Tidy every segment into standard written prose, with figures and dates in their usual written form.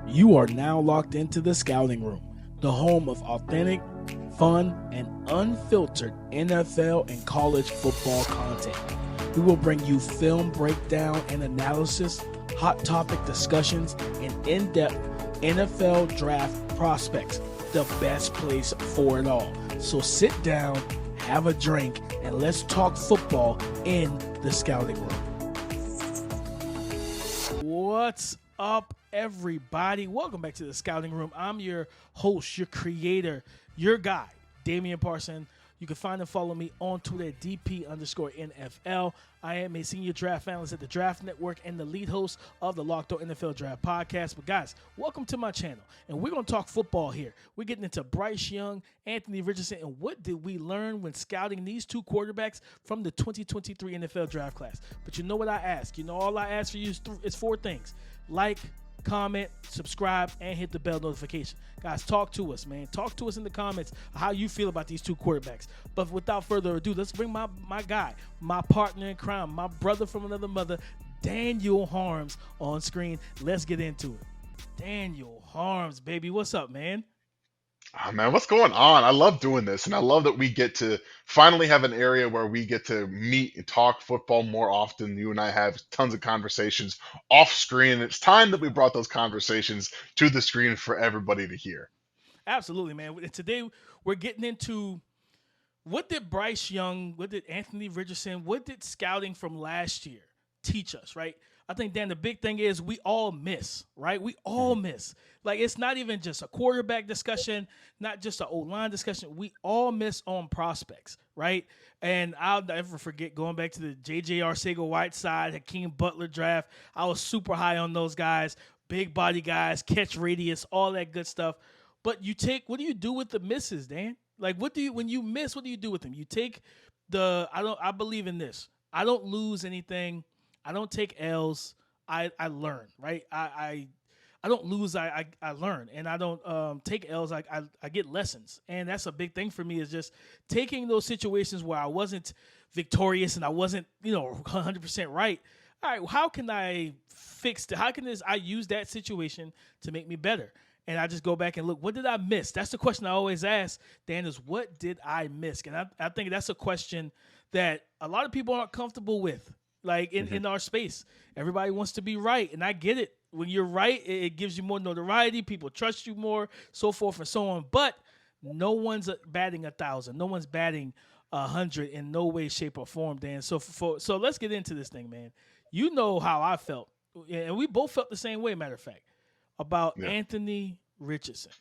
You are now locked into the Scouting Room, the home of authentic, fun, and unfiltered NFL and college football content. We will bring you film breakdown and analysis, hot topic discussions, and in-depth NFL draft prospects, the best place for it all. So sit down, have a drink, and let's talk football in the Scouting Room. What's up, everybody? Welcome back to the Scouting Room. I'm your host, your creator, your guy, Damian Parson. You can find and follow me on Twitter at DP_NFL. I am a senior draft analyst at the Draft Network and the lead host of the Locked On NFL Draft Podcast. But guys, welcome to my channel. And we're going to talk football here. We're getting into Bryce Young, Anthony Richardson, and what did we learn when scouting these two quarterbacks from the 2023 NFL Draft class. But you know what I ask? You know, all I ask for you is four things. Like, comment, subscribe, and hit the bell notification. Guys, talk to us, man. Talk to us in the comments how you feel about these two quarterbacks. But without further ado, let's bring my guy, my partner in crime, my brother from another mother, Daniel Harms, on screen. Let's get into it. Daniel Harms, baby. What's up, man? Oh, man, what's going on? I love doing this, and I love that we get to finally have an area where we get to meet and talk football more often. You and I have tons of conversations off screen. It's time that we brought those conversations to the screen for everybody to hear. Absolutely, man. And today we're getting into what did Bryce Young, what did Anthony Richardson, what did scouting from last year teach us, right? I think, Dan, the big thing is we all miss, right? We all Mhm. miss. Like, it's not even just a quarterback discussion, not just an O-line discussion. We all miss on prospects, right? And I'll never forget going back to the J.J. Arcega-Whiteside, Hakeem Butler draft. I was super high on those guys, big body guys, catch radius, all that good stuff. But what do you do with the misses, Dan? Like, when you miss, what do you do with them? You take I believe in this. I don't lose anything. I don't take L's. I learn, right? I don't lose. I learn, and I don't take L's. I get lessons, and that's a big thing for me. Is just taking those situations where I wasn't victorious and I wasn't 100% right. All right, how can I fix it? How can I use that situation to make me better? And I just go back and look, what did I miss? That's the question I always ask, Dan, is what did I miss? And I think that's a question that a lot of people aren't comfortable with, like Mhm. in our space. Everybody wants to be right, and I get it. When you're right, it gives you more notoriety. People trust you more, so forth and so on. But no one's batting 1,000. No one's batting 100 in no way, shape, or form, Dan. So let's get into this thing, man. You know how I felt, and we both felt the same way, matter of fact, about Yeah. Anthony Richardson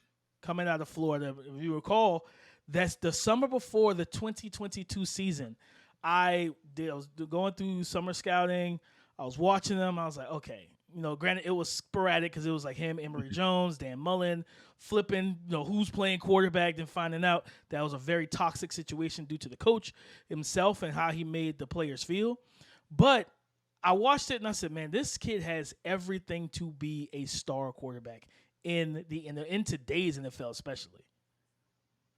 coming out of Florida. If you recall, that's the summer before the 2022 season. I was going through summer scouting. I was watching them. I was like, okay, granted it was sporadic because it was like him, Emory Jones, Dan Mullen, flipping, who's playing quarterback, then finding out that was a very toxic situation due to the coach himself and how he made the players feel. But I watched it and I said, man, this kid has everything to be a star quarterback in today's NFL, especially.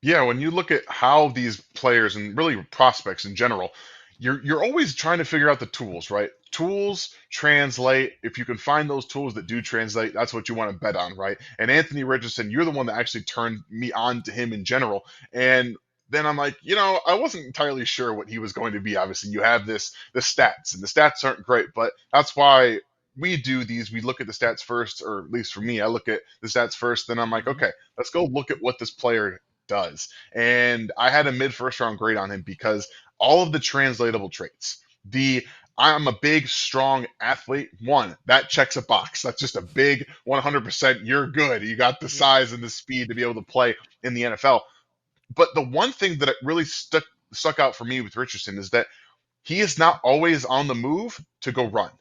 Yeah, when you look at how these players and really prospects in general, you're always trying to figure out the tools, right? Tools translate. If you can find those tools that do translate, that's what you want to bet on, right? And Anthony Richardson, you're the one that actually turned me on to him in general. And then I'm like, I wasn't entirely sure what he was going to be. Obviously, you have the stats, and the stats aren't great, but that's why we do these. We look at the stats first, or at least for me, I look at the stats first. Then I'm like, Mm-hmm. okay, let's go look at what this player does. And I had a mid first round grade on him because all of the translatable traits, the I'm a big, strong athlete. One, that checks a box. That's just a big 100%. You're good. You got the Yeah. size and the speed to be able to play in the NFL. But the one thing that really stuck out for me with Richardson is that he is not always on the move to go run.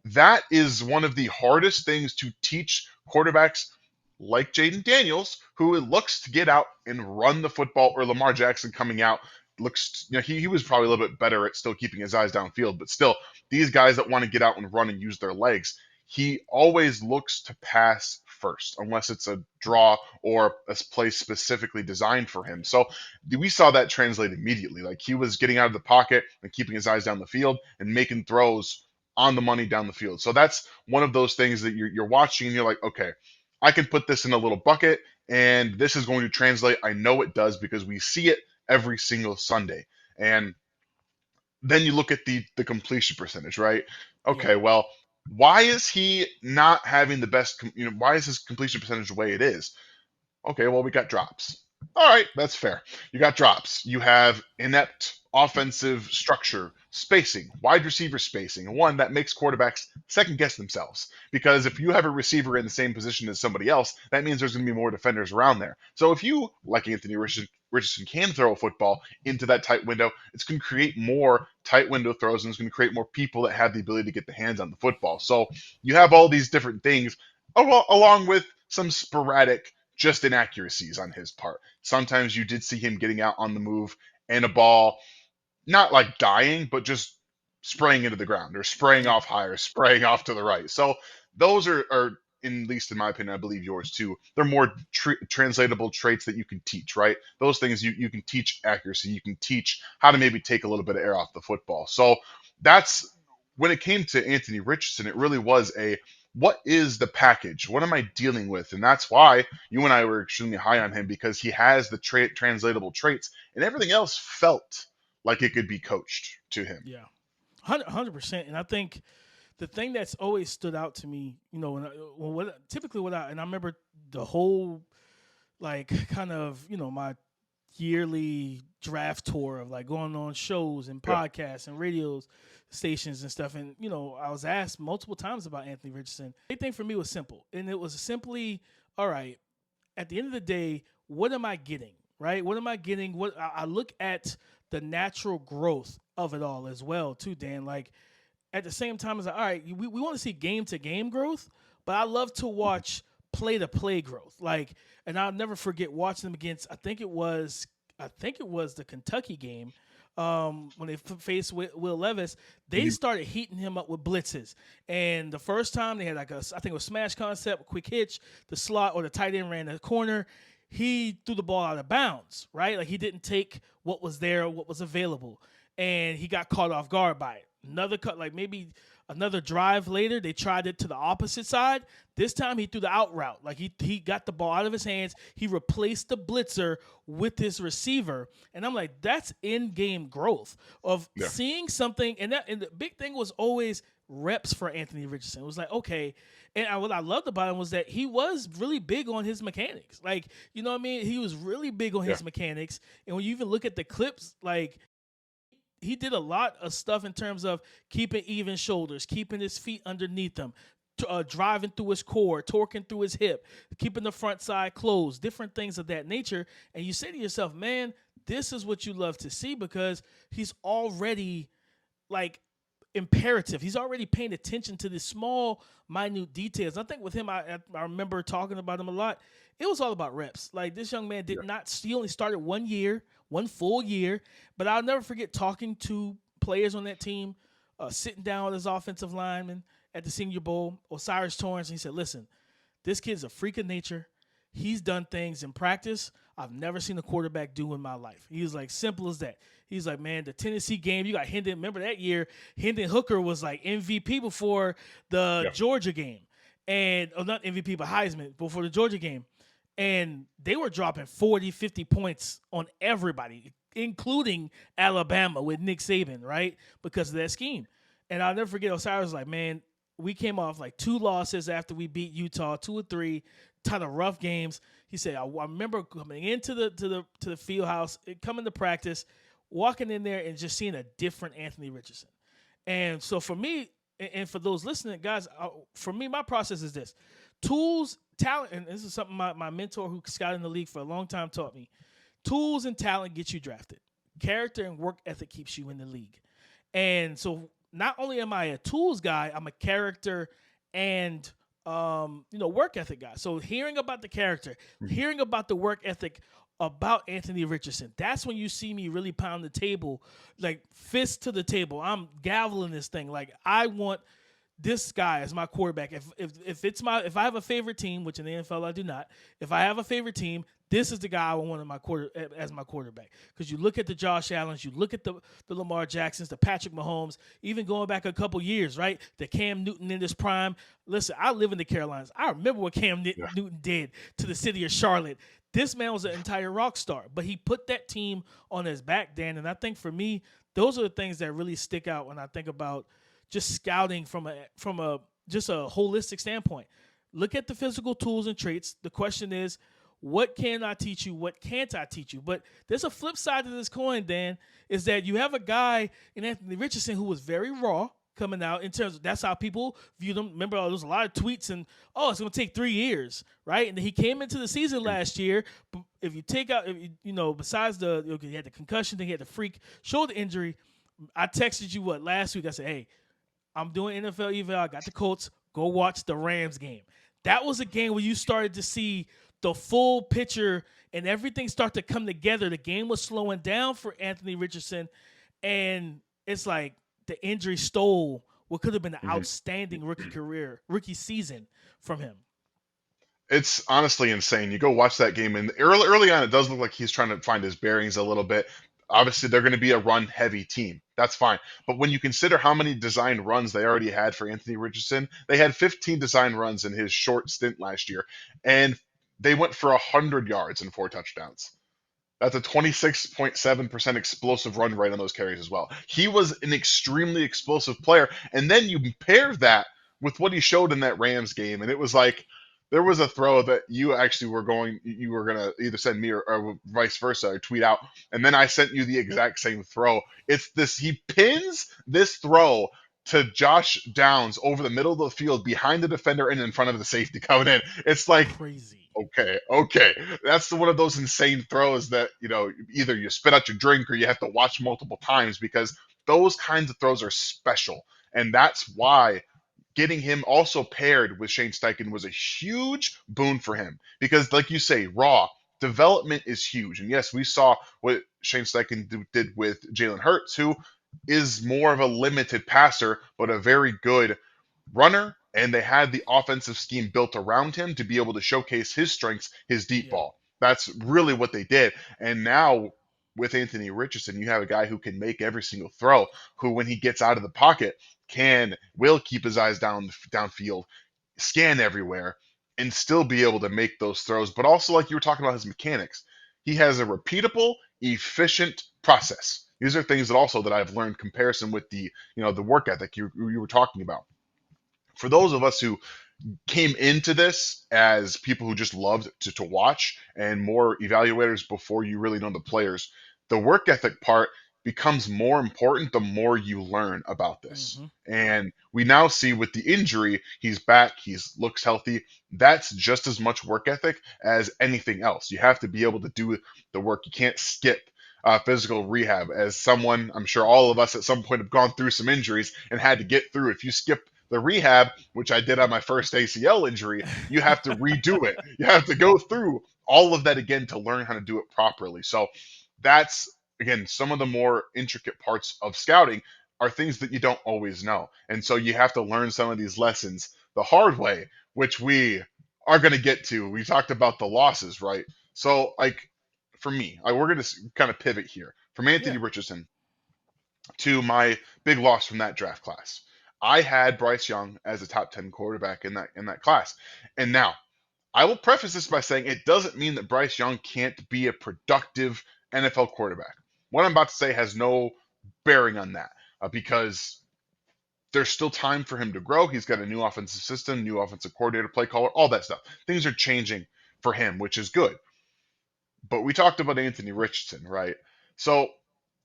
That is one of the hardest things to teach quarterbacks like Jaden Daniels, who looks to get out and run the football, or Lamar Jackson coming out looks, he was probably a little bit better at still keeping his eyes downfield, but still, these guys that want to get out and run and use their legs, he always looks to pass first, unless it's a draw or a play specifically designed for him. So we saw that translate immediately. Like, he was getting out of the pocket and keeping his eyes down the field and making throws on the money down the field. So that's one of those things that you're watching and you're like, okay, I can put this in a little bucket, and this is going to translate. I know it does because we see it every single Sunday. And then you look at the completion percentage, right? Yeah. Okay, well, why is he not having the best? Why is his completion percentage the way it is? Okay, well, we got drops. All right, that's fair. You got drops. You have inept offensive structure, spacing, wide receiver spacing, one that makes quarterbacks second guess themselves. Because if you have a receiver in the same position as somebody else, that means there's going to be more defenders around there. So if you, like Anthony Richardson can throw a football into that tight window, it's going to create more tight window throws and it's going to create more people that have the ability to get the hands on the football. So you have all these different things along with some sporadic just inaccuracies on his part. Sometimes you did see him getting out on the move and a ball not like dying, but just spraying into the ground or spraying Yeah. off high or spraying off to the right. So those are in least in my opinion, I believe yours too. They're more translatable traits that you can teach, right? Those things you can teach accuracy. You can teach how to maybe take a little bit of air off the football. So that's when it came to Anthony Richardson, it really was a what is the package? What am I dealing with? And that's why you and I were extremely high on him because he has the translatable traits and everything else felt like it could be coached to him. Yeah. 100%. And I think the thing that's always stood out to me, typically what I remember the whole, like, kind of, my yearly draft tour of like going on shows and Yeah. podcasts and radio stations and stuff. And, I was asked multiple times about Anthony Richardson. The big thing for me was simple. And it was simply, all right, at the end of the day, what am I getting? Right? What am I getting? What I look at the natural growth of it all as well, too, Dan. Like, at the same time, it's like, all right, we want to see game to game growth, but I love to watch play to play growth. Like, and I'll never forget watching them against, I think it was the Kentucky game. When they faced Will Levis, they started heating him up with blitzes. And the first time they had I think it was smash concept, quick hitch, the slot or the tight end ran the corner. He threw the ball out of bounds, right? Like he didn't take what was there, what was available. And he got caught off guard by it. Maybe another drive later, they tried it to the opposite side. This time he threw the out route. Like he got the ball out of his hands. He replaced the blitzer with his receiver. And I'm like, that's in-game growth of seeing something. And the big thing was always reps for Anthony Richardson. It was like, okay. And what I loved about him was that he was really big on his mechanics. Like, you know what I mean? He was really big on his mechanics. And when you even look at the clips, like, he did a lot of stuff in terms of keeping even shoulders, keeping his feet underneath him, driving through his core, torquing through his hip, keeping the front side closed, different things of that nature. And you say to yourself, man, this is what you love to see because he's already like imperative. He's already paying attention to the small, minute details. I think with him, I remember talking about him a lot. It was all about reps. Like this young man he only started 1 year, 1 full year, but I'll never forget talking to players on that team, sitting down with his offensive lineman at the Senior Bowl, Osiris Torrance, and he said, listen, this kid's a freak of nature. He's done things in practice I've never seen a quarterback do in my life. He was like, simple as that. He's like, man, the Tennessee game, you got Hendon. Remember that year, Hendon Hooker was like MVP before the Georgia game. Not MVP, but Heisman before the Georgia game. And they were dropping 40, 50 points on everybody, including Alabama with Nick Saban, right? Because of that scheme. And I'll never forget, Osiris was like, man, we came off like 2 losses after we beat Utah, 2 or 3, ton of rough games. He said, I remember coming into the field house, coming to practice, walking in there and just seeing a different Anthony Richardson. And so for me, and for those listening, guys, for me, my process is this. Tools, talent, and this is something my mentor who scouted in the league for a long time taught me. Tools and talent get you drafted. Character and work ethic keeps you in the league. And so not only am I a tools guy, I'm a character and work ethic guy. So hearing about the character, hearing about the work ethic about Anthony Richardson, that's when you see me really pound the table, like fist to the table. I'm gaveling this thing. Like I want this guy as my quarterback. If I have a favorite team, which in the NFL I do not, if I have a favorite team, this is the guy I want as my quarterback. Because you look at the Josh Allens, you look at the Lamar Jacksons, the Patrick Mahomes, even going back a couple years, right? The Cam Newton in his prime. Listen, I live in the Carolinas. I remember what Cam Yeah. Newton did to the city of Charlotte. This man was an entire rock star, but he put that team on his back, Dan. And I think for me, those are the things that really stick out when I think about just scouting from a just a holistic standpoint. Look at the physical tools and traits. The question is, what can I teach you? What can't I teach you? But there's a flip side to this coin, Dan, is that you have a guy in Anthony Richardson who was very raw coming out in terms of that's how people view them. Remember, there was a lot of tweets and, it's going to take 3 years, right? And he came into the season last year. If you take out, besides he had the concussion, then he had the freak shoulder injury. I texted you last week? I said, hey, I'm doing NFL eval. I got the Colts. Go watch the Rams game. That was a game where you started to see the full picture and everything start to come together. The game was slowing down for Anthony Richardson, and it's like the injury stole what could have been an outstanding rookie season from him. It's honestly insane. You go watch that game, and early on, it does look like he's trying to find his bearings a little bit. Obviously, they're going to be a run-heavy team. That's fine. But when you consider how many designed runs they already had for Anthony Richardson, they had 15 designed runs in his short stint last year, and they went for 100 yards and 4 touchdowns. That's a 26.7% explosive run rate on those carries as well. He was an extremely explosive player. And then you pair that with what he showed in that Rams game, and it was like there was a throw that you actually were going to either send me or vice versa or tweet out, and then I sent you the exact same throw. It's this, he pins this throw to Josh Downs over the middle of the field behind the defender and in front of the safety coming in. It's like Crazy. Okay. That's one of those insane throws that, either you spit out your drink or you have to watch multiple times, because those kinds of throws are special. And that's why getting him also paired with Shane Steichen was a huge boon for him, because like you say, raw development is huge. And yes, we saw what Shane Steichen did with Jalen Hurts, who is more of a limited passer, but a very good runner, and they had the offensive scheme built around him to be able to showcase his strengths, his deep ball. That's really what they did. And now with Anthony Richardson, you have a guy who can make every single throw, who when he gets out of the pocket will keep his eyes downfield, scan everywhere, and still be able to make those throws. But also, like you were talking about his mechanics, he has a repeatable, efficient process. These are things that I've learned comparison with the work ethic you were talking about. For those of us who came into this as people who just loved to watch and more evaluators before you really know the players, the work ethic part becomes more important the more you learn about this. And we now see with the injury, he's back, looks healthy. That's just as much work ethic as anything else. You have to be able to do the work. You can't skip physical rehab. As someone, I'm sure all of us at some point have gone through some injuries and had to get through. If you skip the rehab, which I did on my first ACL injury, you have to redo it. You have to go through all of that again to learn how to do it properly. So that's, again, some of the more intricate parts of scouting are things that you don't always know. And so you have to learn some of these lessons the hard way, which we are going to get to. We talked about the losses, right? So, like, for me, we're going to kind of pivot here from Anthony Richardson to my big loss from that draft class. I had Bryce Young as a top 10 quarterback in that class. And now, I will preface this by saying it doesn't mean that Bryce Young can't be a productive NFL quarterback. What I'm about to say has no bearing on that, because there's still time for him to grow. He's got a new offensive system, new offensive coordinator, play caller, all that stuff. Things are changing for him, which is good. But we talked about Anthony Richardson, right? So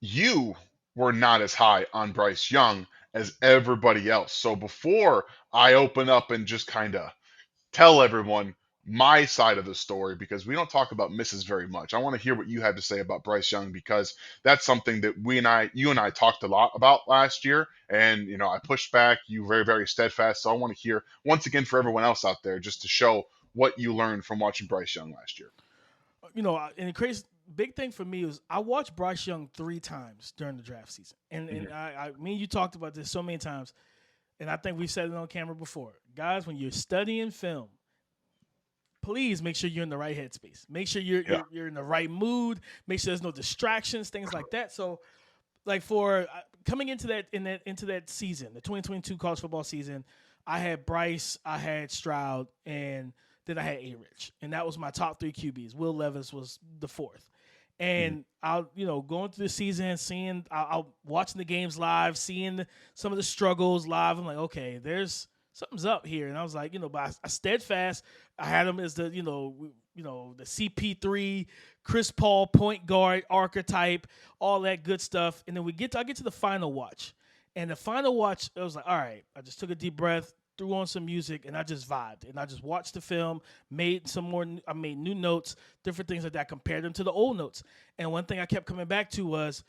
you were not as high on Bryce Young as everybody else. So before I open up and just kind of tell everyone my side of the story, because we don't talk about misses very much, I want to hear what you had to say about Bryce Young, because that's something that you and I talked a lot about last year. And, I pushed back, you very, very steadfast. So I want to hear once again for everyone else out there, just to show what you learned from watching Bryce Young last year. And the crazy big thing for me was I watched Bryce Young 3 times during the draft season, and me and you talked about this so many times, and I think we've said it on camera before, guys. When you're studying film, please make sure you're in the right headspace. Make sure you're Yeah. you're you're in the right mood. Make sure there's no distractions, things like that. So, like for coming into that season, the 2022 college football season, I had Bryce, I had Stroud, and then I had A. Rich, and that was my top three QBs. Will Levis was the fourth. Mhm. And I'll, going through the season, I'll watching the games live, seeing some of the struggles live. I'm like, okay, there's something's up here. And I was like, but I steadfast. I had him as the, the CP3, Chris Paul point guard archetype, all that good stuff. And then I get to the final watch, and the final watch, it was like, all right, I just took a deep breath, threw on some music, and I just vibed. And I just watched the film, I made new notes, different things like that, compared them to the old notes. And one thing I kept coming back to was,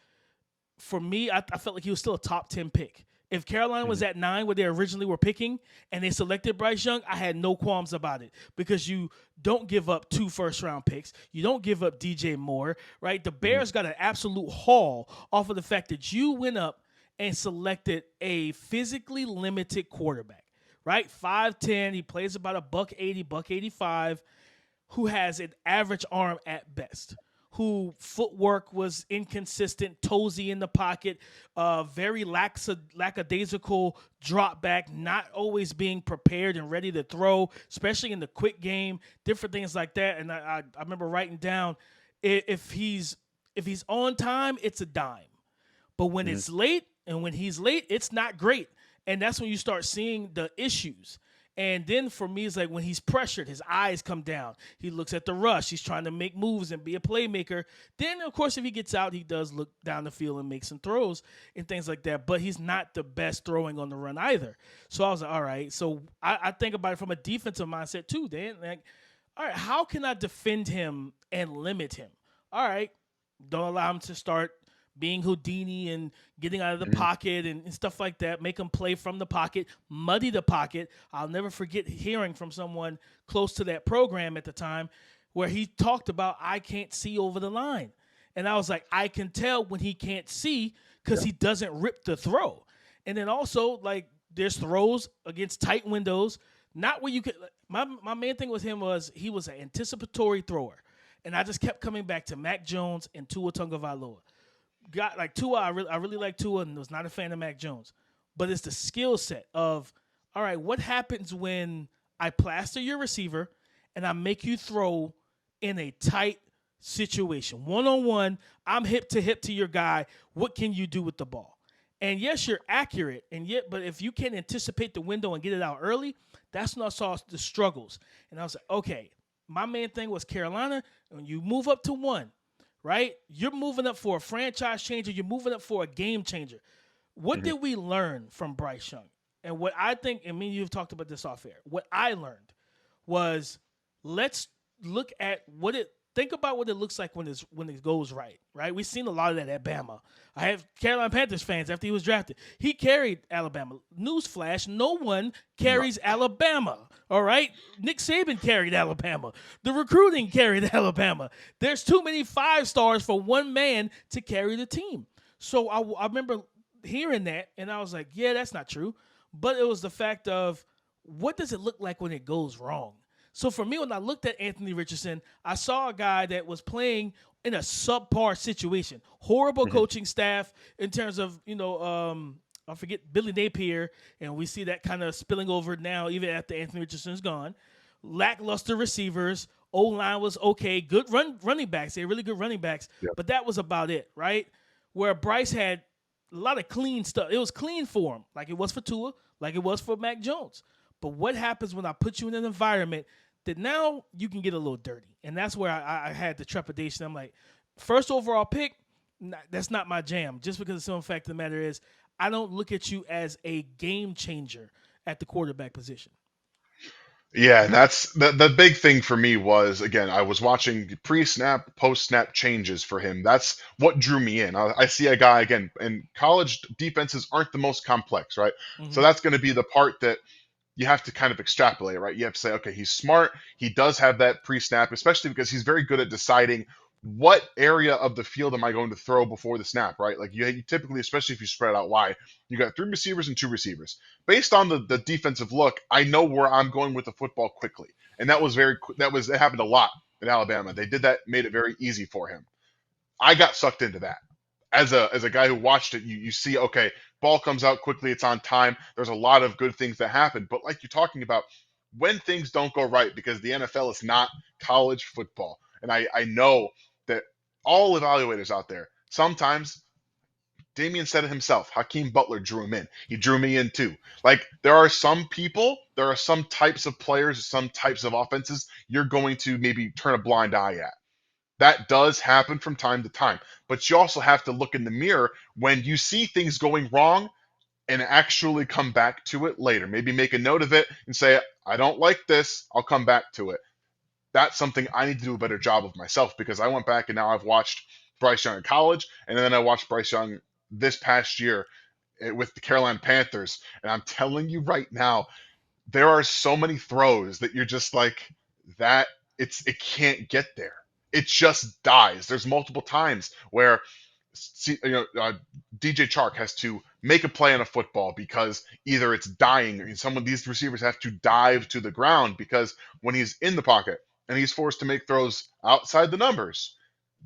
for me, I felt like he was still a top 10 pick. If Carolina was Mhm. at 9 where they originally were picking and they selected Bryce Young, I had no qualms about it, because you don't give up 2 first-round picks. You don't give up DJ Moore, right? The Mhm. Bears got an absolute haul off of the fact that you went up and selected a physically limited quarterback, right? 5'10", he plays about a buck 80, buck 85, who has an average arm at best, who footwork was inconsistent, toesy in the pocket, very lackadaisical drop back, not always being prepared and ready to throw, especially in the quick game, different things like that. And I remember writing down, if he's on time, it's a dime. But when Mhm. it's late, and when he's late, it's not great. And that's when you start seeing the issues. And then for me, it's like when he's pressured, his eyes come down. He looks at the rush. He's trying to make moves and be a playmaker. Then, of course, if he gets out, he does look down the field and make some throws and things like that. But he's not the best throwing on the run either. So I was like, all right. So I think about it from a defensive mindset too, Dan. Like, all right, how can I defend him and limit him? All right, don't allow him to start being Houdini and getting out of the Mhm. pocket and stuff like that. Make him play from the pocket, muddy the pocket. I'll never forget hearing from someone close to that program at the time where he talked about, I can't see over the line. And I was like, I can tell when he can't see, because Yeah. he doesn't rip the throw. And then also, like, there's throws against tight windows, not where you could. My main thing with him was he was an anticipatory thrower. And I just kept coming back to Mac Jones and Tua Tagovailoa. Got like Tua, I really like Tua and was not a fan of Mac Jones. But it's the skill set of, all right, what happens when I plaster your receiver and I make you throw in a tight situation, one on one? I'm hip to your guy. What can you do with the ball? And yes, you're accurate, but if you can anticipate the window and get it out early, that's when I saw the struggles. And I was like, okay, my main thing was Carolina. When you move up to 1, right? You're moving up for a franchise changer. You're moving up for a game changer. What Mhm. did we learn from Bryce Young? And what I think, and me and you've talked about this off air, what I learned was, let's look at think about what it looks like when it goes right, right? We've seen a lot of that at Bama. I have Carolina Panthers fans after he was drafted. He carried Alabama. Newsflash, no one No. carries Alabama, all right? Nick Saban carried Alabama. The recruiting carried Alabama. There's too many 5-stars for one man to carry the team. So I remember hearing that, and I was like, yeah, that's not true. But it was the fact of, what does it look like when it goes wrong? So for me, when I looked at Anthony Richardson, I saw a guy that was playing in a subpar situation, horrible Mhm. coaching staff in terms of, I forget Billy Napier, and we see that kind of spilling over now, even after Anthony Richardson's gone. Lackluster receivers, O line was okay, good running backs, they're really good running backs, Yep. but that was about it, right? Where Bryce had a lot of clean stuff. It was clean for him, like it was for Tua, like it was for Mac Jones. But what happens when I put you in an environment that now you can get a little dirty? And that's where I had the trepidation. I'm like, first overall pick, that's not my jam. Just because the simple fact of the matter is, I don't look at you as a game changer at the quarterback position. Yeah, and that's the big thing for me was, again, I was watching pre-snap, post-snap changes for him. That's what drew me in. I see a guy, again, and college defenses aren't the most complex, right? So Mm-hmm. that's going to be the part that you have to kind of extrapolate, right? You have to say, okay, he's smart. He does have that pre-snap, especially because he's very good at deciding what area of the field am I going to throw before the snap, right? Like you typically, especially if you spread out wide, you got 3 receivers and 2 receivers. Based on the defensive look, I know where I'm going with the football quickly, and it happened a lot in Alabama. They did that, made it very easy for him. I got sucked into that. As a guy who watched it, you see, okay, ball comes out quickly, it's on time. There's a lot of good things that happen, but like you're talking about, when things don't go right, because the NFL is not college football, and I know that all evaluators out there sometimes. Damian said it himself. Hakeem Butler drew him in. He drew me in too. Like there are some people, there are some types of players, some types of offenses you're going to maybe turn a blind eye at. That does happen from time to time. But you also have to look in the mirror when you see things going wrong and actually come back to it later. Maybe make a note of it and say, I don't like this. I'll come back to it. That's something I need to do a better job of myself, because I went back and now I've watched Bryce Young in college, and then I watched Bryce Young this past year with the Carolina Panthers. And I'm telling you right now, there are so many throws that you're just like, that it can't get there. It just dies. There's multiple times where DJ Chark has to make a play on a football because either it's dying, or some of these receivers have to dive to the ground, because when he's in the pocket and he's forced to make throws outside the numbers,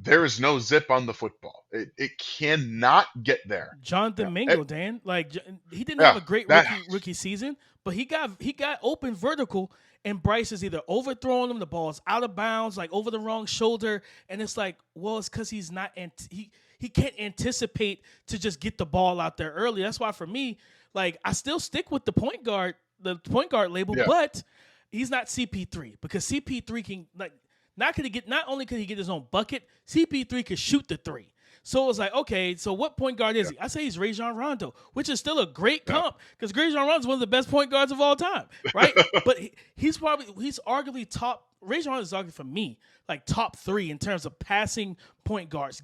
there is no zip on the football. It cannot get there. Jonathan Yeah, Mingo, Dan, like he didn't have yeah, a great that rookie season, but he got open vertical, and Bryce is either overthrowing him, the ball's out of bounds, like over the wrong shoulder, and it's like, well, it's because he's not he can't anticipate to just get the ball out there early. That's why for me, like I still stick with the point guard label, yeah, but he's not CP3, because CP3 can like not only could he get his own bucket, CP3 could shoot the three. So it was like, okay, so what point guard is yeah, he? I say he's Rajon Rondo, which is still a great yeah. comp, because Rajon Rondo is one of the best point guards of all time, right? But he's arguably top. Rajon is arguably for me like top 3 in terms of passing point guards.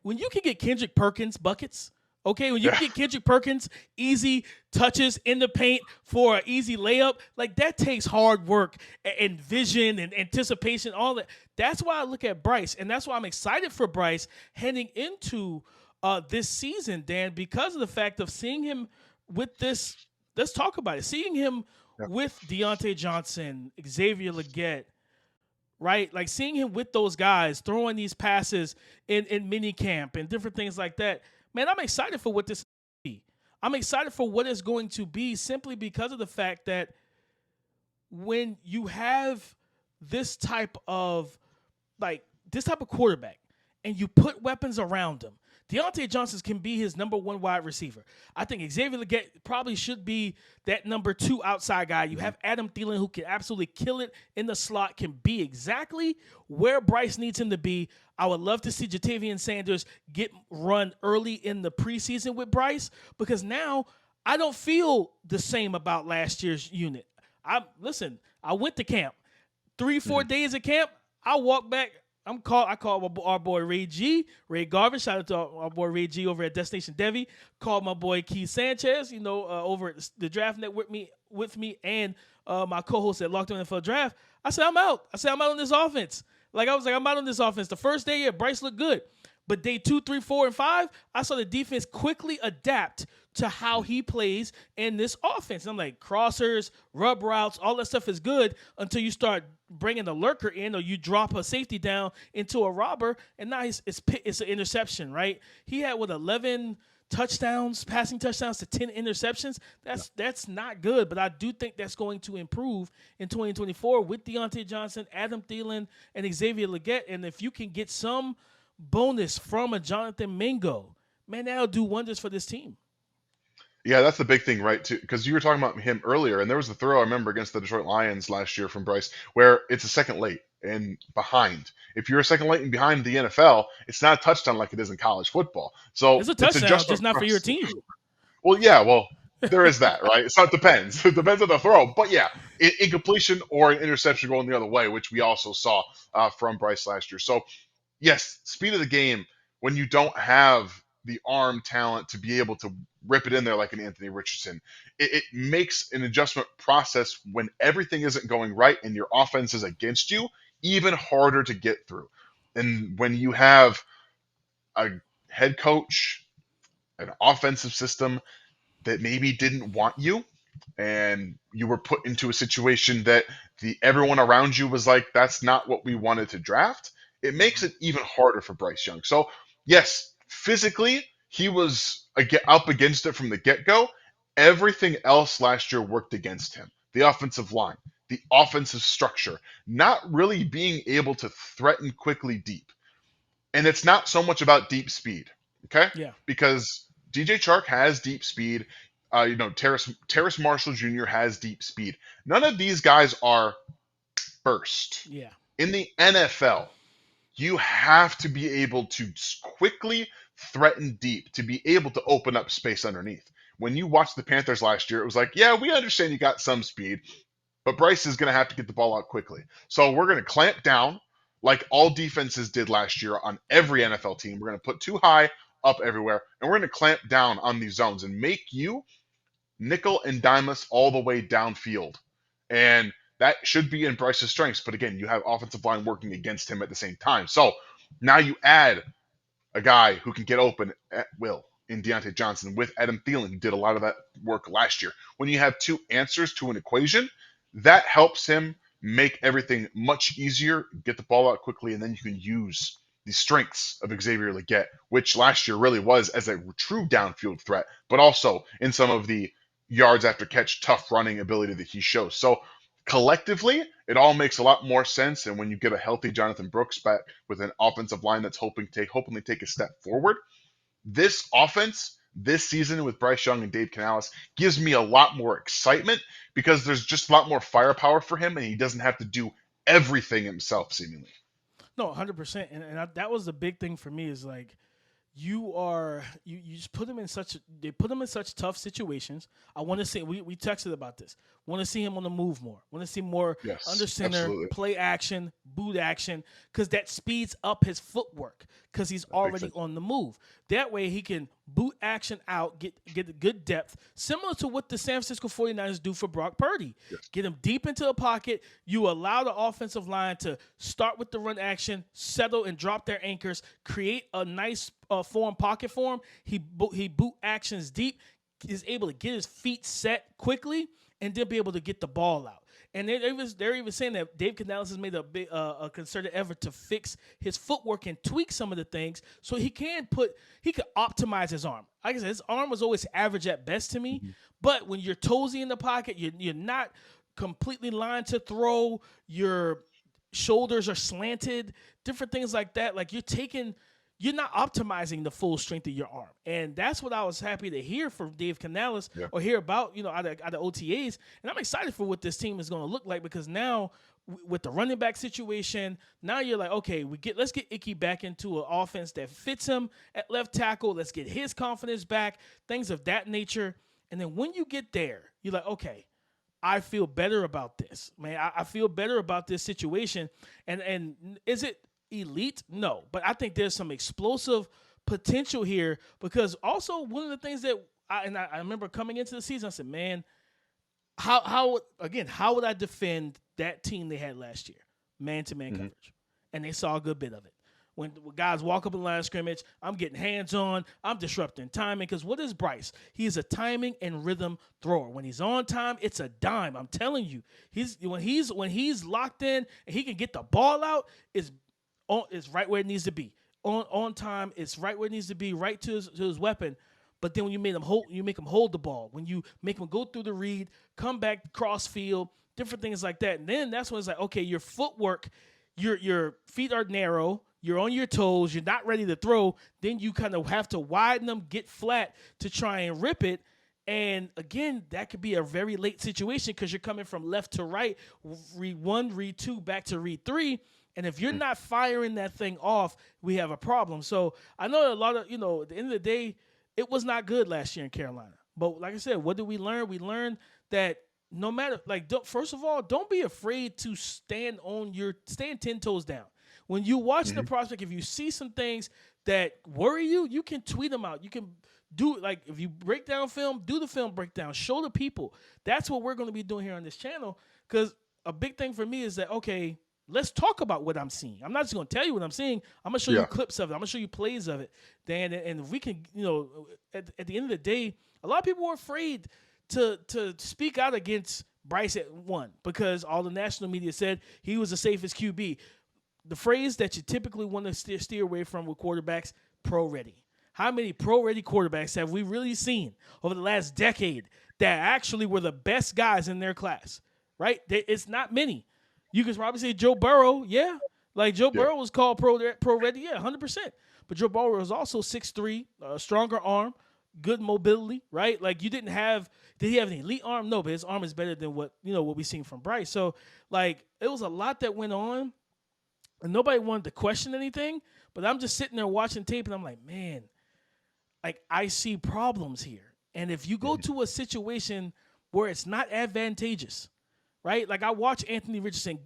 When you can get Kendrick Perkins buckets. Okay, when you Yeah. can get Kendrick Perkins easy touches in the paint for an easy layup, like that takes hard work and vision and anticipation, all that. That's why I look at Bryce, and that's why I'm excited for Bryce heading into this season, Dan, because of the fact of seeing him with this. Let's talk about it. Seeing him Yeah. with Deontay Johnson, Xavier Legette, right? Like seeing him with those guys throwing these passes in mini camp and different things like that. Man, I'm excited for what this is going to be. I'm excited for what it's going to be, simply because of the fact that when you have this type of quarterback and you put weapons around him, Deontay Johnson can be his number 1 wide receiver. I think Xavier Legette probably should be that number 2 outside guy. You have Adam Thielen, who can absolutely kill it in the slot, can be exactly where Bryce needs him to be. I would love to see Jatavian Sanders get run early in the preseason with Bryce, because now I don't feel the same about last year's unit. I went to camp. 3-4 days of camp, I walked back. I called our boy Ray Garvin. Shout out to our boy Ray G over at Destination Devi. Called my boy Keith Sanchez, over at the Draft Network with me, and my co-host at Locked On NFL Draft. I said, I'm out. I'm out on this offense. I'm out on this offense. The first day, yeah, Bryce looked good. But day 2, 3, 4, and 5, I saw the defense quickly adapt to how he plays in this offense. And I'm like, crossers, rub routes, all that stuff is good until you start bringing the lurker in, or you drop a safety down into a robber, and now it's an interception, right? He had 11 passing touchdowns to 10 interceptions. That's not good, but I do think that's going to improve in 2024 with Deontay Johnson, Adam Thielen, and Xavier Legette. And if you can get some bonus from a Jonathan Mingo, man, that'll do wonders for this team. Yeah, that's the big thing, right? Too, because you were talking about him earlier, and there was a throw I remember against the Detroit Lions last year from Bryce, where it's a second late and behind. If you're a second late and behind the NFL, it's not a touchdown like it is in college football. So It's a touchdown, just not for your team. Well, yeah, there is that, right? So it depends. It depends on the throw, but yeah, incompletion or an interception going the other way, which we also saw from Bryce last year. So yes, speed of the game, when you don't have the arm talent to be able to rip it in there like an Anthony Richardson, it makes an adjustment process when everything isn't going right and your offense is against you even harder to get through. And when you have a head coach, an offensive system that maybe didn't want you, and you were put into a situation that the everyone around you was like, that's not what we wanted to draft, it makes it even harder for Bryce Young. So yes, physically he was up against it from the get-go. Everything else last year worked against him. The offensive line, the offensive structure, not really being able to threaten quickly deep. And it's not so much about deep speed, okay? Yeah. Because DJ Chark has deep speed. Terrace Marshall Jr. has deep speed. None of these guys are burst. Yeah. In the NFL, you have to be able to quickly threaten deep to be able to open up space underneath. When you watched the Panthers last year, it was like, yeah, we understand you got some speed, but Bryce is going to have to get the ball out quickly. So we're going to clamp down like all defenses did last year on every NFL team. We're going to put too high up everywhere, and we're going to clamp down on these zones and make you nickel and dime us all the way downfield. And that should be in Bryce's strengths. But again, you have offensive line working against him at the same time. So now you add a guy who can get open at will in Deontay Johnson with Adam Thielen, who did a lot of that work last year. When you have two answers to an equation, that helps him make everything much easier, get the ball out quickly, and then you can use the strengths of Xavier Legette, which last year really was as a true downfield threat, but also in some of the yards after catch, tough running ability that he shows. So collectively, it all makes a lot more sense. And when you get a healthy Jonathan Brooks back with an offensive line that's hoping to take a step forward, this offense this season with Bryce Young and Dave Canales gives me a lot more excitement because there's just a lot more firepower for him, and he doesn't have to do everything himself, seemingly. No, 100%. That was the big thing for me is like, you just put him in such tough situations. I want to see we texted about this. Want to see him on the move more. Want to see more Yes, under center, absolutely. play action, boot action, because that speeds up his footwork because he's already on the move. That way he can boot action out, get a good depth, similar to what the San Francisco 49ers do for Brock Purdy. Yes. Get him deep into the pocket. You allow the offensive line to start with the run action, settle and drop their anchors, create a nice pocket for him. He boot actions deep, is able to get his feet set quickly, and then be able to get the ball out. And they're even saying that Dave Canales has made a concerted effort to fix his footwork and tweak some of the things so he can optimize his arm. Like I said, his arm was always average at best to me, but when you're toesy in the pocket, you're not completely lined to throw, your shoulders are slanted, different things like that. Like you're not optimizing the full strength of your arm. And that's what I was happy to hear from Dave Canales or hear about, out of OTAs. And I'm excited for what this team is going to look like because now with the running back situation, now you're like, okay, let's get Icky back into an offense that fits him at left tackle. Let's get his confidence back, things of that nature. And then when you get there, you're like, okay, I feel better about this, man. I feel better about this situation. And is it elite? No, but I think there's some explosive potential here because also one of the things that I remember coming into the season, I said, man, how would I defend that team they had last year, man-to-man coverage? And they saw a good bit of it. When guys walk up in the line of scrimmage, I'm getting hands-on, I'm disrupting timing because what is Bryce? He's a timing and rhythm thrower. When he's on time, it's a dime. I'm telling you, when he's locked in and he can get the ball out, it's right where it needs to be. On time, it's right where it needs to be, right to his weapon. But then when you make him hold the ball, when you make him go through the read, come back cross field, different things like that. And then that's when it's like, okay, your footwork, your feet are narrow, you're on your toes, you're not ready to throw. Then you kind of have to widen them, get flat to try and rip it. And again, that could be a very late situation because you're coming from left to right, read 1, read 2, back to read 3. And if you're not firing that thing off, we have a problem. So I know a lot of, at the end of the day, it was not good last year in Carolina. But like I said, what did we learn? We learned that no matter, first of all, don't be afraid to stand 10 toes down. When you watch the prospect, if you see some things that worry you, you can tweet them out. You can do, if you break down film, do the film breakdown. Show the people. That's what we're going to be doing here on this channel because a big thing for me is that, okay, let's talk about what I'm seeing. I'm not just going to tell you what I'm seeing. I'm going to show you Yeah. clips of it. I'm going to show you plays of it, Dan. And if we can, at the end of the day, a lot of people were afraid to speak out against Bryce at one because all the national media said he was the safest QB. The phrase that you typically want to steer away from with quarterbacks, pro ready. How many pro ready quarterbacks have we really seen over the last decade that actually were the best guys in their class? Right? It's not many. You could probably say Joe Burrow, yeah. Like Joe Yeah. Burrow was called pro ready, yeah, 100%. But Joe Burrow was also 6'3", stronger arm, good mobility, right? Like you didn't have did he have an elite arm? No, but his arm is better than what we seen from Bryce. So like it was a lot that went on and nobody wanted to question anything. But I'm just sitting there watching tape and I'm like, man, like I see problems here. And if you go Mhm. to a situation where it's not advantageous, right? Like I watch Anthony Richardson,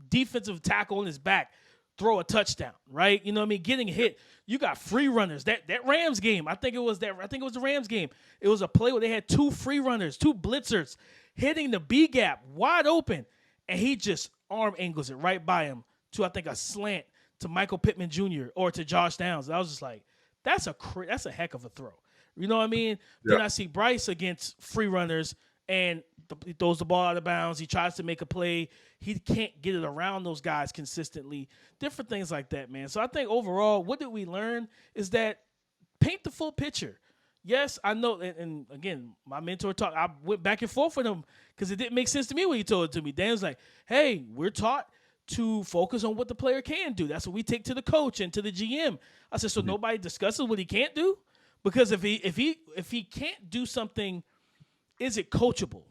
defensive tackle on his back, throw a touchdown, right? You know what I mean? Getting hit. You got free runners. That Rams game, I think it was the Rams game. It was a play where they had two free runners, two blitzers hitting the B gap wide open, and he just arm angles it right by him to I think a slant to Michael Pittman Jr. or to Josh Downs. I was just like, that's a heck of a throw. You know what I mean? Yeah. Then I see Bryce against free runners and he throws the ball out of bounds. He tries to make a play. He can't get it around those guys consistently. Different things like that, man. So I think overall, what did we learn is that paint the full picture. Yes, I know, and again, my mentor talked. I went back and forth with him because it didn't make sense to me when he told it to me. Dan's like, "Hey, we're taught to focus on what the player can do. That's what we take to the coach and to the GM." I said, "So nobody discusses what he can't do, because if he can't do something, is it coachable?"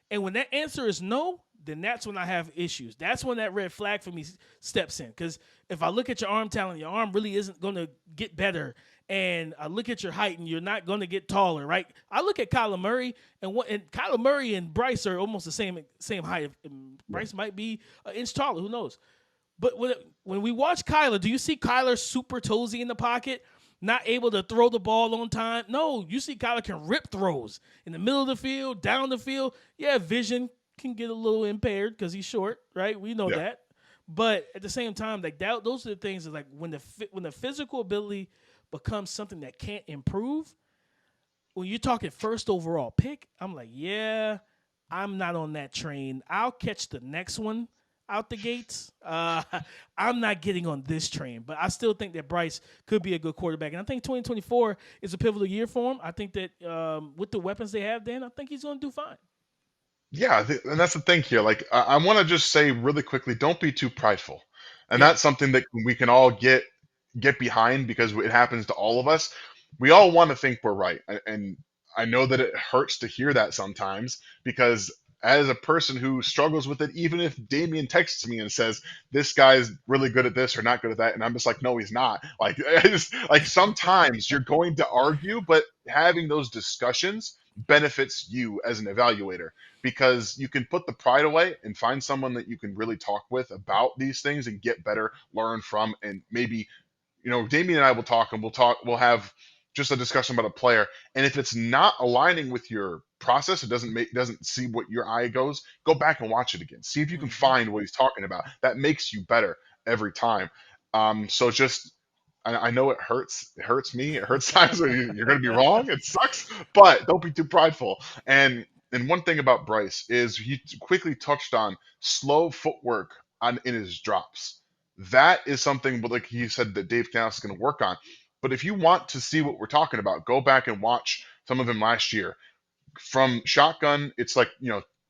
And when that answer is no, then that's when I have issues. That's when that red flag for me steps in. Because if I look at your arm talent, your arm really isn't going to get better. And I look at your height, and you're not going to get taller, right? I look at Kyler Murray, and Kyler Murray and Bryce are almost the same height. Bryce might be an inch taller. Who knows? But when we watch Kyler, do you see Kyler super toesy in the pocket, not able to throw the ball on time? No, you see Kyler can rip throws in the middle of the field, down the field. Yeah, vision can get a little impaired because he's short, right? We know Yeah. that. But at the same time, like that, those are the things that like when the physical ability becomes something that can't improve. When you're talking first overall pick, I'm like, yeah, I'm not on that train. I'll catch the next one out the gates. I'm not getting on this train, but I still think that Bryce could be a good quarterback. And I think 2024 is a pivotal year for him. I think that with the weapons they have, Dan, I think he's going to do fine. Yeah, and that's the thing here. Like, I want to just say really quickly, don't be too prideful, and Yeah. that's something that we can all get behind because it happens to all of us. We all want to think we're right, and I know that it hurts to hear that sometimes because as a person who struggles with it, even if Damian texts me and says this guy's really good at this or not good at that, and I'm just like, no, he's not. Like, I just like sometimes you're going to argue, but having those discussions benefits you as an evaluator because you can put the pride away and find someone that you can really talk with about these things and get better, learn from, and maybe, Damien and I will talk and we'll have just a discussion about a player. And if it's not aligning with your process, it doesn't see what your eye goes, go back and watch it again. See if you can Mm-hmm. find what he's talking about. That makes you better every time. So just I know it hurts. It hurts me. It hurts times when you're going to be wrong. It sucks, but don't be too prideful. And one thing about Bryce is he quickly touched on slow footwork in his drops. That is something, like he said, that Dave Canales is going to work on. But if you want to see what we're talking about, go back and watch some of him last year. From shotgun, it's like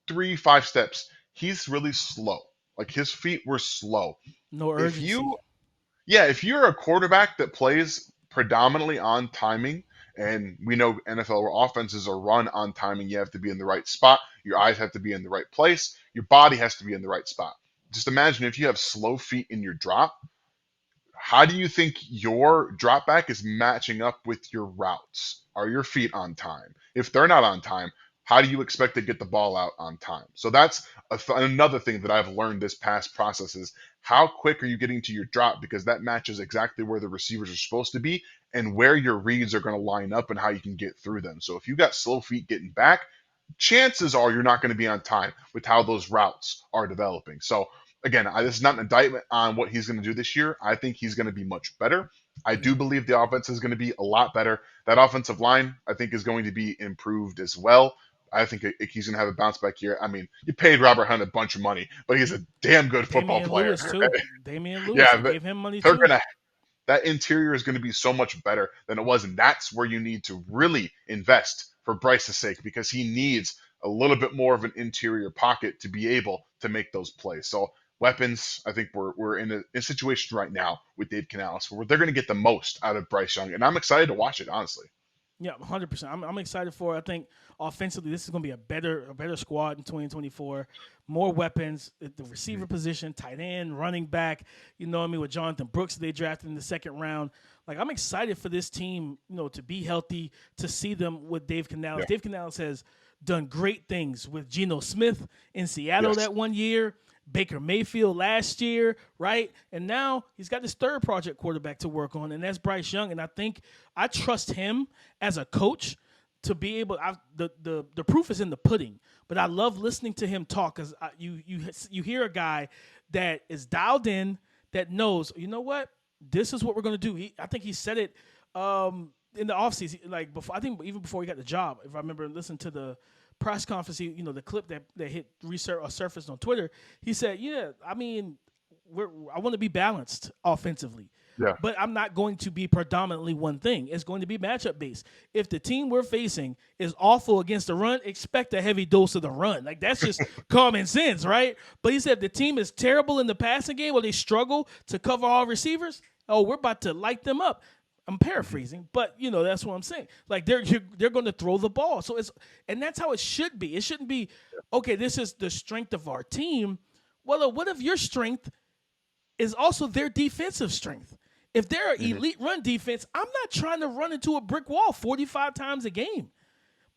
3, 5 steps. He's really slow. Like his feet were slow. No If urgency. you Yeah, if you're a quarterback that plays predominantly on timing, and we know NFL offenses are run on timing, you have to be in the right spot. Your eyes have to be in the right place. Your body has to be in the right spot. Just imagine if you have slow feet in your drop, how do you think your drop back is matching up with your routes? Are your feet on time? If they're not on time, how do you expect to get the ball out on time? So that's another thing that I've learned this past process is how quick are you getting to your drop because that matches exactly where the receivers are supposed to be and where your reads are going to line up and how you can get through them. So if you got slow feet getting back, chances are you're not going to be on time with how those routes are developing. So again, this is not an indictment on what he's going to do this year. I think he's going to be much better. I do believe the offense is going to be a lot better. That offensive line, I think, is going to be improved as well. I think he's going to have a bounce back year. I mean, you paid Robert Hunt a bunch of money, but he's a damn good football Damian player. Lewis too. Damian Lewis, Yeah, they but gave him money they're too. gonna that interior is going to be so much better than it was, and that's where you need to really invest for Bryce's sake, because he needs a little bit more of an interior pocket to be able to make those plays. So weapons, I think we're in a situation right now with Dave Canales where they're going to get the most out of Bryce Young, and I'm excited to watch it, honestly. Yeah, 100%. I'm excited for it. I think offensively, this is going to be a better squad in 2024. More weapons at the receiver position, tight end, running back. You know what I mean? With Jonathan Brooks, they drafted in the second round. Like, I'm excited for this team, to be healthy, to see them with Dave Canales. Yeah. Dave Canales has done great things with Geno Smith in Seattle Yes. that one year. Baker Mayfield last year, right? And now he's got this third project quarterback to work on, and that's Bryce Young. And I think I trust him as a coach to be able. The proof is in the pudding, but I love listening to him talk because you hear a guy that is dialed in, that knows, you know what, this is what we're going to do. I think he said it in the offseason, like before. I think even before he got the job, if I remember listening to the press conference, the clip that hit surfaced on Twitter, he said, "Yeah, I mean, I want to be balanced offensively, but I'm not going to be predominantly one thing. It's going to be matchup based. If the team we're facing is awful against the run, expect a heavy dose of the run. Like, that's just common sense, right? But he said if the team is terrible in the passing game, where they struggle to cover all receivers, we're about to light them up." I'm paraphrasing, but that's what I'm saying. Like, they're going to throw the ball, and that's how it should be. It shouldn't be, okay, this is the strength of our team. Well, what if your strength is also their defensive strength? If they're an elite run defense, I'm not trying to run into a brick wall 45 times a game.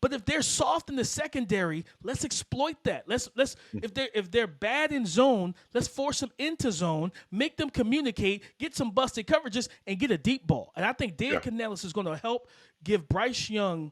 But if they're soft in the secondary, let's exploit that. If they're bad in zone, let's force them into zone, make them communicate, get some busted coverages, and get a deep ball. And I think Dave Canales is going to help give Bryce Young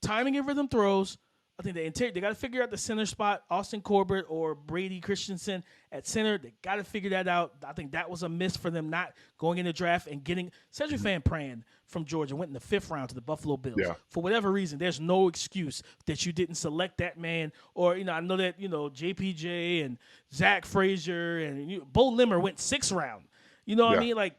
timing and rhythm throws. I think they got to figure out the center spot, Austin Corbett or Brady Christensen at center. They got to figure that out. I think that was a miss for them not going in the draft and getting Cedric Van Pran from Georgia went in the 5th round to the Buffalo Bills. Yeah. For whatever reason, there's no excuse that you didn't select that man. Or, I know that, JPJ and Zach Frazier and Bo Limmer went 6th round. You know what I mean? Like,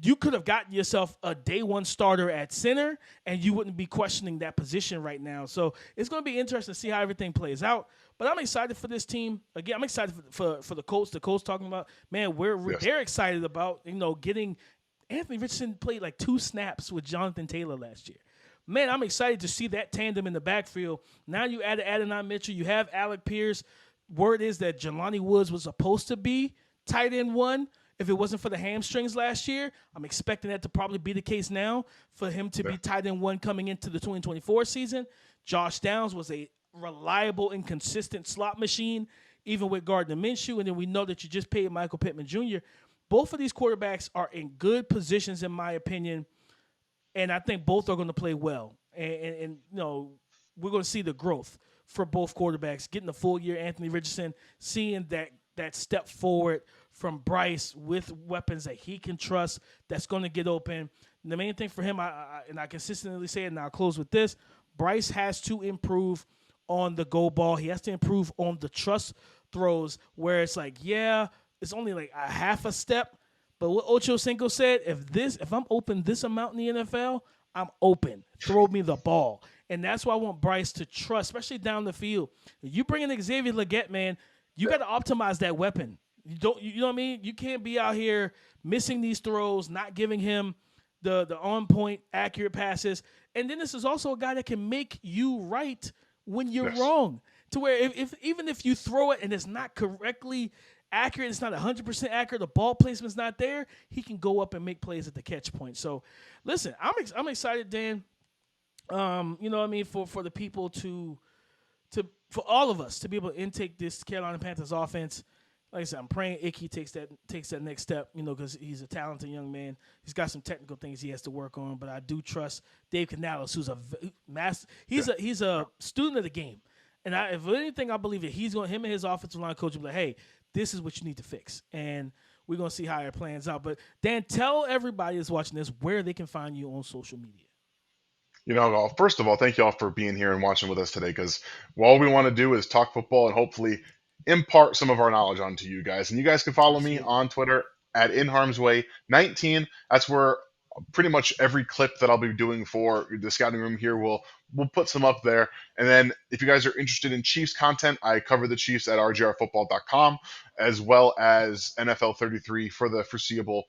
you could have gotten yourself a day one starter at center, and you wouldn't be questioning that position right now. So it's going to be interesting to see how everything plays out. But I'm excited for this team. Again, I'm excited for the Colts. The Colts talking about, man, they're excited about, getting Anthony Richardson played like 2 snaps with Jonathan Taylor last year. Man, I'm excited to see that tandem in the backfield. Now you add Adonai Mitchell. You have Alec Pierce. Word is that Jelani Woods was supposed to be tight end 1. If it wasn't for the hamstrings last year, I'm expecting that to probably be the case now for him to be tight end 1 coming into the 2024 season. Josh Downs was a reliable and consistent slot machine, even with Gardner Minshew. And then we know that you just paid Michael Pittman Jr. Both of these quarterbacks are in good positions, in my opinion, and I think both are going to play well. And we're going to see the growth for both quarterbacks, getting the full year Anthony Richardson, seeing that step forward from Bryce with weapons that he can trust that's going to get open. And the main thing for him, I consistently say it, and I'll close with this, Bryce has to improve on the go ball. He has to improve on the trust throws where it's like, it's only like a half a step. But what Ocho Cinco said, if I'm open this amount in the NFL, I'm open. Throw me the ball. And that's why I want Bryce to trust, especially down the field. If you bring in Xavier Legette, man, you got to optimize that weapon. You know what I mean? You can't be out here missing these throws, not giving him the on-point, accurate passes. And then this is also a guy that can make you right when you're wrong. To where even if you throw it and it's not correctly accurate, it's not 100% accurate, the ball placement's not there, he can go up and make plays at the catch point. So, listen, I'm excited, Dan. You know what I mean, for the people for all of us to be able to intake this Carolina Panthers offense. Like I said, I'm praying Icky takes that next step, because he's a talented young man. He's got some technical things he has to work on, but I do trust Dave Canales, who's a master. He's a student of the game, and if anything, I believe that him and his offensive line coach will be like, hey, this is what you need to fix. And we're going to see how it plans out. But Dan, tell everybody that's watching this where they can find you on social media. First of all, thank you all for being here and watching with us today because all we want to do is talk football and hopefully impart some of our knowledge onto you guys. And you guys can follow me Absolutely. on Twitter at InHarmsWay19. That's where pretty much every clip that I'll be doing for the scouting room here we'll put some up there. And then if you guys are interested in Chiefs content, I cover the Chiefs at rgrfootball.com as well as NFL 33 for the foreseeable,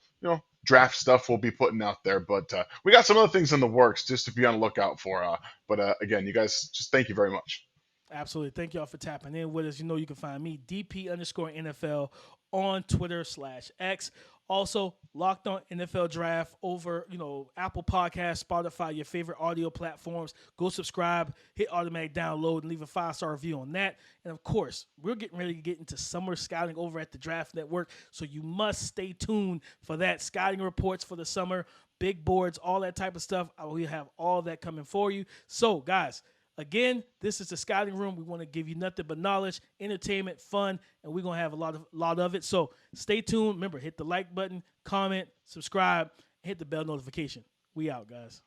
draft stuff we'll be putting out there. But we got some other things in the works just to be on the lookout for. But again, you guys, just thank you very much. Absolutely. Thank y'all for tapping in with us. You can find me, DP_NFL, on Twitter/X. Also, Locked On NFL Draft over, Apple Podcasts, Spotify, your favorite audio platforms. Go subscribe, hit automatic download, and leave a 5-star review on that. And of course, we're getting ready to get into summer scouting over at the Draft Network, so you must stay tuned for that. Scouting reports for the summer, big boards, all that type of stuff. We have all that coming for you. So, guys, again, this is the Scouting Room. We want to give you nothing but knowledge, entertainment, fun, and we're going to have a lot of it. So stay tuned. Remember, hit the like button, comment, subscribe, and hit the bell notification. We out, guys.